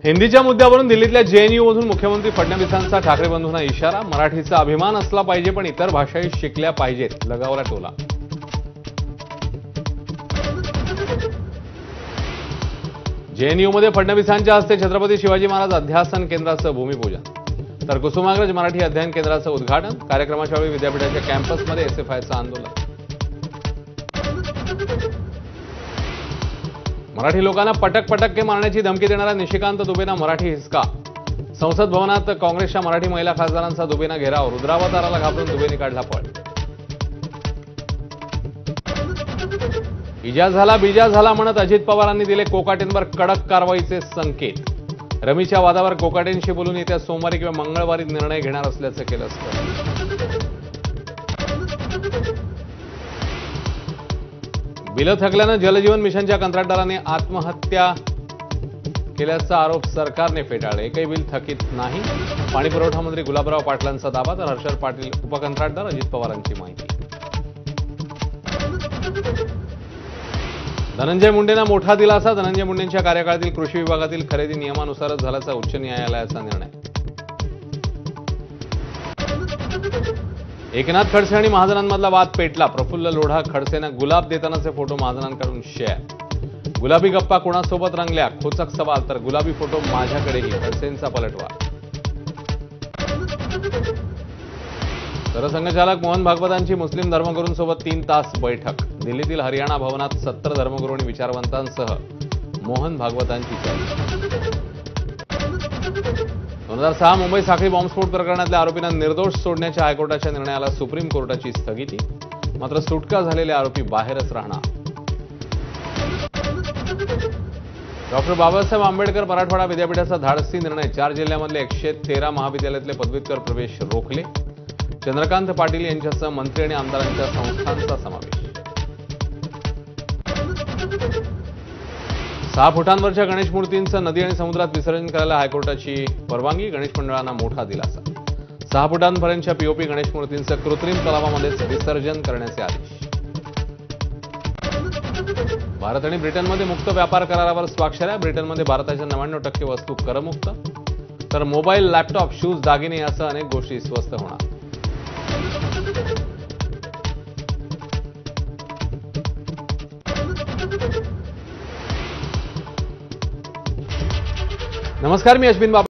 हिंदीच्या मुद्द्यावरून दिल्लीतल्या जेएनयूमधून मुख्यमंत्री फडणवीसांचा ठाकरे बंधूंना इशारा। मराठीचा अभिमान असला पाहिजे पण इतर भाषाही शिकल्या पाहिजेत, लगावला टोला। जेएनयूमध्ये फडणवीसांच्या हस्ते छत्रपती शिवाजी महाराज अध्यासन केंद्राचं भूमिपूजन तर कुसुमाग्रज मराठी अध्ययन केंद्राचं उद्घाटन। कार्यक्रमाच्या वेळी विद्यापीठाच्या कॅम्पसमध्ये एसएफआयचं आंदोलन। मराठी लोकांना पटक पटक्के मारण्याची धमकी देणाऱ्या निशिकांत दुबेंना मराठी हिसका। संसद भवनात काँग्रेसच्या मराठी महिला खासदारांचा दुबेंना घेराव। रुद्रावताराला घाबरून दुबेंनी काढला पळ। इजा झाला बिजा झाला म्हणत अजित पवारांनी दिले कोकाटेंवर कडक कारवाईचे संकेत। रमीच्या वादावर कोकाटेंशी बोलून येत्या सोमवारी किंवा मंगळवारी निर्णय घेणार असल्याचं केलं स्पष्ट। बिलं थकल्यानं जलजीवन मिशनच्या कंत्राटदाराने आत्महत्या केल्याचा आरोप सरकारने फेटाळले। एकही बिल थकीत नाही, पाणीपुरवठा मंत्री गुलाबराव पाटलांचा दावा तर हर्षद पाटील उपकंत्राटदार अजित पवारांची माहिती। धनंजय मुंडेंना मोठा दिलासा। धनंजय मुंडेंच्या कार्यकाळातील कृषी विभागातील खरेदी नियमानुसारच झाल्याचा उच्च न्यायालयाचा निर्णय। एकनाथ खडसे आणि महाजनांमधला वाद पेटला। प्रफुल्ल लोढा खडसेंना गुलाब देतानाचे फोटो महाजनांकडून शेअर। गुलाबी गप्पा कोणासोबत रंगल्या, खोचक सवाल तर गुलाबी फोटो माझ्याकडेही, खडसेंचा पलटवार। सरसंघचालक मोहन भागवतांची मुस्लिम धर्मगुरूंसोबत 3 तास बैठक। दिल्लीतील हरियाणा भवनात 70 धर्मगुरू आणि विचारवंतांसह मोहन भागवतांची चर्चा। 2006 मुंबई साखळी बॉम्बस्फोट प्रकरणातल्या आरोपींना निर्दोष सोडण्याच्या हायकोर्टाच्या निर्णयाला सुप्रीम कोर्टाची स्थगिती। मात्र सुटका झालेले आरोपी बाहेरच राहणार। डॉक्टर बाबासाहेब आंबेडकर मराठवाडा विद्यापीठाचा धाडसी निर्णय। 4 जिल्ह्यांमधले 113 महाविद्यालयातले पदव्युत्तर प्रवेश रोखले। चंद्रकांत पाटील यांच्यासह मंत्री आणि आमदारांच्या संस्थांचा समावेश। 6 फुटांवरच्या गणेश मूर्तींचं नदी आणि समुद्रात विसर्जन करायला हायकोर्टाची परवानगी। गणेश मंडळांना मोठा दिलासा। 6 फुटांपर्यंतच्या पीओपी गणेश मूर्तींचं कृत्रिम तलावामध्येच विसर्जन करण्याचे आदेश। भारत आणि ब्रिटनमध्ये मुक्त व्यापार करारावर स्वाक्षऱ्या। ब्रिटनमध्ये भारताच्या 99% वस्तू करमुक्त तर मोबाईल, लॅपटॉप, शूज, दागिने यासह अनेक गोष्टी स्वस्त होणार। नमस्कार, मी अश्विन बाब।